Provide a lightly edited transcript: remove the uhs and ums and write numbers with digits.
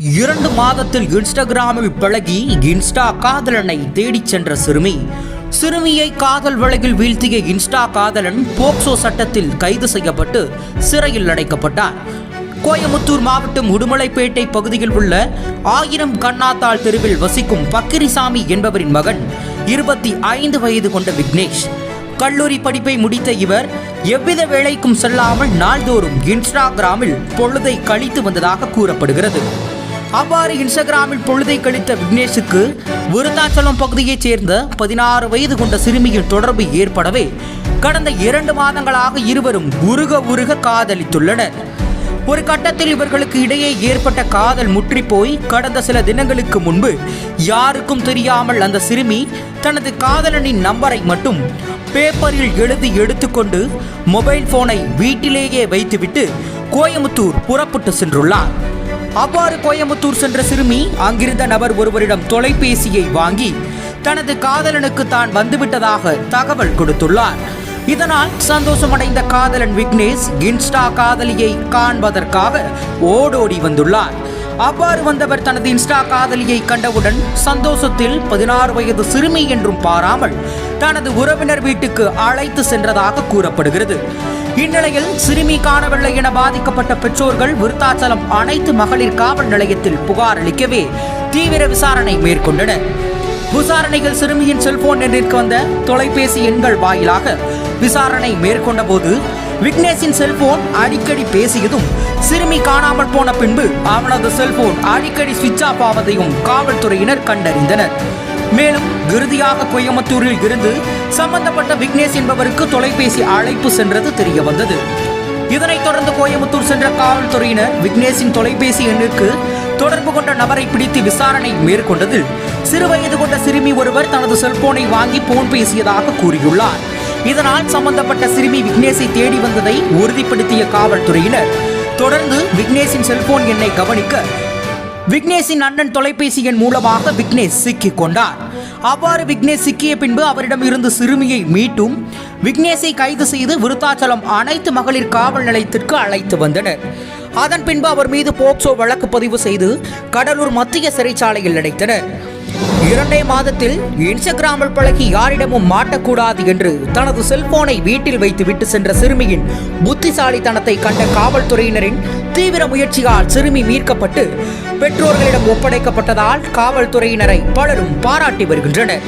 2 மாதத்தில் இன்ஸ்டாகிராமில் பழகி இன்ஸ்டா காதலனை தேடிச் சென்ற சிறுமியை காதல் வலையில் வீழ்த்திய இன்ஸ்டா காதலன் போக்சோ சட்டத்தில் கைது செய்யப்பட்டு சிறையில் அடைக்கப்பட்டார். கோயமுத்தூர் மாவட்டம் உடுமலைப்பேட்டை பகுதியில் உள்ள 1000 கண்ணாத்தாள் தெருவில் வசிக்கும் பக்கிரிசாமி என்பவரின் மகன் 25 வயது கொண்ட விக்னேஷ். கல்லூரி படிப்பை முடித்த இவர் எவ்வித வேலைக்கும் செல்லாமல் நாள்தோறும் இன்ஸ்டாகிராமில் பொழுதை கழித்து வந்ததாக கூறப்படுகிறது. அவ்வாறு இன்ஸ்டாகிராமில் பொழுதை கழித்த விக்னேஷுக்கு விருத்தாச்சலம் பகுதியைச் சேர்ந்த 16 வயது கொண்ட சிறுமியின் தொடர்பு ஏற்படவே கடந்த 2 மாதங்களாக இருவரும் உருக காதலித்துள்ளனர். ஒரு கட்டத்தில் இவர்களுக்கு இடையே ஏற்பட்ட காதல் முற்றிப்போய் கடந்த சில தினங்களுக்கு முன்பு யாருக்கும் தெரியாமல் அந்த சிறுமி தனது காதலனின் நம்பரை மட்டும் பேப்பரில் எழுதி எடுத்துக்கொண்டு மொபைல் போனை வீட்டிலேயே வைத்துவிட்டு கோயமுத்தூர் புறப்பட்டு சென்றுள்ளார். அவ்வாறு கோயமுத்தூர் சென்ற சிறுமி அங்கிருந்த நபர் ஒருவரிடம் தொலைபேசியை வாங்கி தனது காதலனுக்கு தான் வந்துவிட்டதாக தகவல் கொடுத்துள்ளார். இதனால் சந்தோஷமடைந்த காதலன் விக்னேஷ் இன்ஸ்டா காதலியை காண்பதற்காக ஓடோடி வந்துள்ளார். அவ்வாறு வந்தவர் தனது இன்ஸ்டா காதலியை கண்டவுடன் சந்தோஷத்தில் 16 வயது சிறுமி என்றும் பாராமல் தனது உறவினர் வீட்டுக்கு அழைத்து சென்றதாக கூறப்படுகிறது. இந்நிலையில் சிறுமி காணவில்லை என பாதிக்கப்பட்ட பெற்றோர்கள் விருத்தாச்சலம் அனைத்து மகளிர் காவல் நிலையத்தில் புகார் அளிக்கவே தீவிர விசாரணை மேற்கொண்டனர். விசாரணைகள் சிறுமியின் செல்போன் எண்ணிற்கு வந்த தொலைபேசி எண்கள் வாயிலாக விசாரணை மேற்கொண்ட போது விக்னேஷின் செல்போன் அடிக்கடி பேசியதும் சிறுமி காணாமல் போன பின்பு அவனது செல்போன் அடிக்கடி சுவிட்ச் ஆஃப் ஆவதையும் காவல்துறையினர் கண்டறிந்தனர். மேலும் இறுதியாக கோயமுத்தூரில் இருந்து சம்பந்தப்பட்ட விக்னேஷ் என்பவருக்கு தொலைபேசி அழைப்பு சென்றது தெரிய வந்தது. இதனைத் தொடர்ந்து கோயமுத்தூர் சென்ற காவல்துறையினர் விக்னேஷின் தொலைபேசி எண்ணிற்கு தொடர்பு கொண்ட நபரை பிடித்து விசாரணை மேற்கொண்டதில் சிறுவயது கொண்ட சிறுமி ஒருவர் தனது செல்போனை வாங்கி போன் பேசியதாக கூறியுள்ளார். இதனால் சம்பந்தப்பட்ட சிறுமி விக்னேஷை தேடி வந்ததை உறுதிப்படுத்திய காவல்துறையினர் தொடர்ந்து விக்னேஷின் செல்போன் எண்ணை கவனிக்க விக்னேஷின் அண்ணன் தொலைபேசி எண் மூலமாக விக்னேஷ் சிக்கிக் கொண்டார். அவ்வாறு விக்னேஷ் சிக்கிய பின்பு அவரிடம் இருந்து சிறுமியை மீட்டும் விக்னேஷை கைது செய்து விருத்தாச்சலம் அனைத்து மகளிர் காவல் நிலையத்திற்கு அழைத்து வந்தனர். அதன் பின்பு அவர் மீது போக்சோ வழக்கு பதிவு செய்து கடலூர் மத்திய சிறைச்சாலையில் அடைத்தனர். 2 மாதத்தில் இன்ஸ்டாகிராமில் பழகி யாரிடமும் மாட்டக்கூடாது என்று தனது செல்போனை வீட்டில் வைத்துவிட்டு சென்ற சிறுமியின் புத்திசாலித்தனத்தை கண்ட காவல்துறையினரின் தீவிர முயற்சியால் சிறுமி மீட்கப்பட்டு பெற்றோர்களிடம் ஒப்படைக்கப்பட்டதால் காவல்துறையினரை பலரும் பாராட்டி வருகின்றனர்.